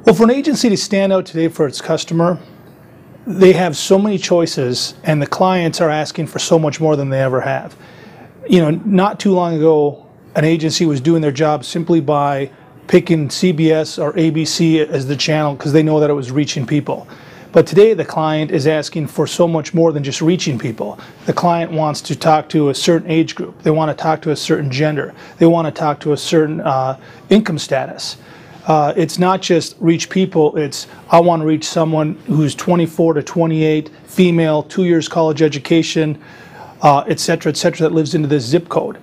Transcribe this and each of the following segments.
Well, for an agency to stand out today for its customer, they have so many choices and the clients are asking for so much more than they ever have. You know, not too long ago, an agency was doing their job simply by picking CBS or ABC as the channel because they know that it was reaching people. But today the client is asking for so much more than just reaching people. The client wants to talk to a certain age group. They want to talk to a certain gender. They want to talk to a certain income status. It's not just reach people, it's I want to reach someone who's 24 to 28, female, 2 years college education, et cetera, that lives into this zip code.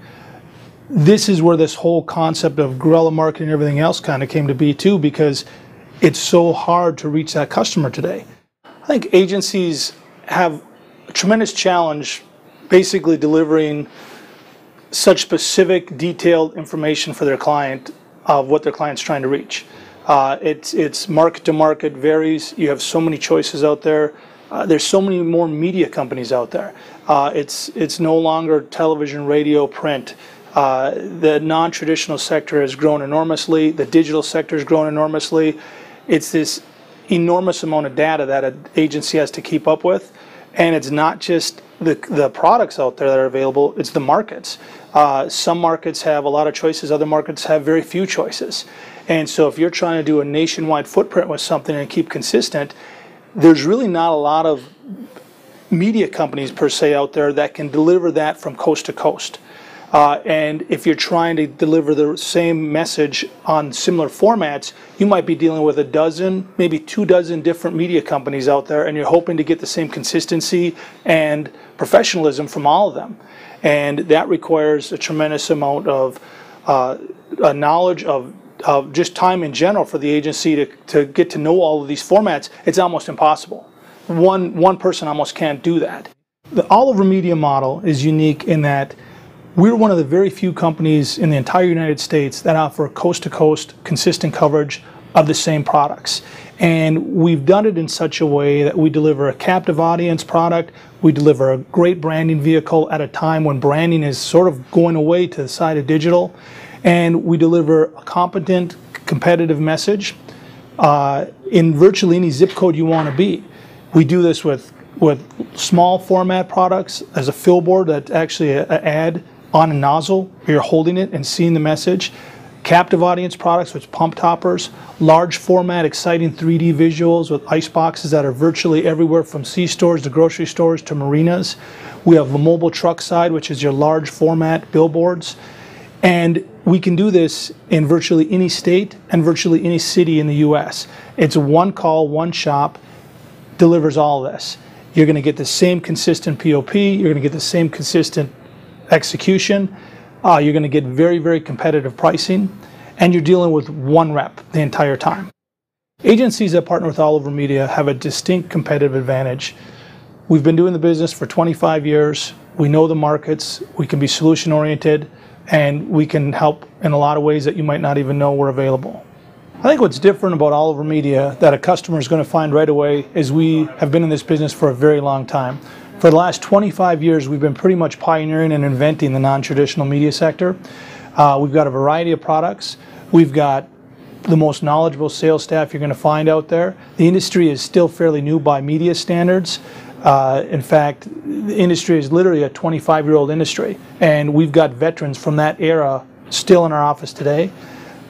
This is where this whole concept of guerrilla marketing and everything else kind of came to be too, because it's so hard to reach that customer today. I think agencies have a tremendous challenge basically delivering such specific, detailed information for their client of what their client's trying to reach. It's market to market, varies. You have so many choices out there. There's so many more media companies out there. It's no longer television, radio, print. The non-traditional sector has grown enormously. The digital sector has grown enormously. It's this enormous amount of data that an agency has to keep up with. And it's not just the products out there that are available, it's the markets. Some markets have a lot of choices, other markets have very few choices. And so if you're trying to do a nationwide footprint with something and keep consistent, there's really not a lot of media companies per se out there that can deliver that from coast to coast. And if you're trying to deliver the same message on similar formats, you might be dealing with a dozen, maybe 24 different media companies out there, and you're hoping to get the same consistency and professionalism from all of them. And that requires a tremendous amount of knowledge of just time in general for the agency to get to know all of these formats. It's almost impossible. One person almost can't do that. The All-Over Media model is unique in that we're one of the very few companies in the entire United States that offer coast-to-coast consistent coverage of the same products. And we've done it in such a way that we deliver a captive audience product, we deliver a great branding vehicle at a time when branding is sort of going away to the side of digital, and we deliver a competent, competitive message in virtually any zip code you want to be. We do this with small format products as a fillboard that's actually an ad on a nozzle, you're holding it and seeing the message. Captive audience products with pump toppers, large format, exciting 3D visuals with ice boxes that are virtually everywhere from C-stores to grocery stores to marinas. We have the mobile truck side, which is your large format billboards. And we can do this in virtually any state and virtually any city in the US. It's one call, one shop, delivers all of this. You're going to get the same consistent POP, you're going to get the same consistent execution, you're going to get very, very competitive pricing, and you're dealing with one rep the entire time. Agencies that partner with All-Over Media have a distinct competitive advantage. We've been doing the business for 25 years, we know the markets, we can be solution oriented, and we can help in a lot of ways that you might not even know were available. I think what's different about All-Over Media that a customer is going to find right away is we have been in this business for a very long time. For the last 25 years, we've been pretty much pioneering and inventing the non-traditional media sector. We've got a variety of products. We've got the most knowledgeable sales staff you're going to find out there. The industry is still fairly new by media standards. In fact, the industry is literally a 25-year-old industry, and we've got veterans from that era still in our office today.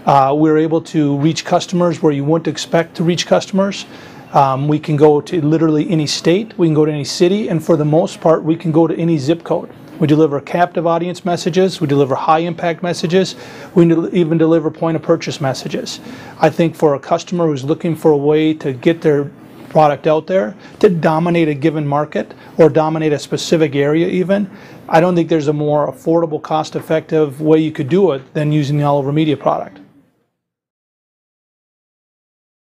We're able to reach customers where you wouldn't expect to reach customers. We can go to literally any state, we can go to any city, and for the most part, we can go to any zip code. We deliver captive audience messages, we deliver high impact messages, we even deliver point of purchase messages. I think for a customer who's looking for a way to get their product out there, to dominate a given market or dominate a specific area even, I don't think there's a more affordable, cost-effective way you could do it than using the All-Over Media product.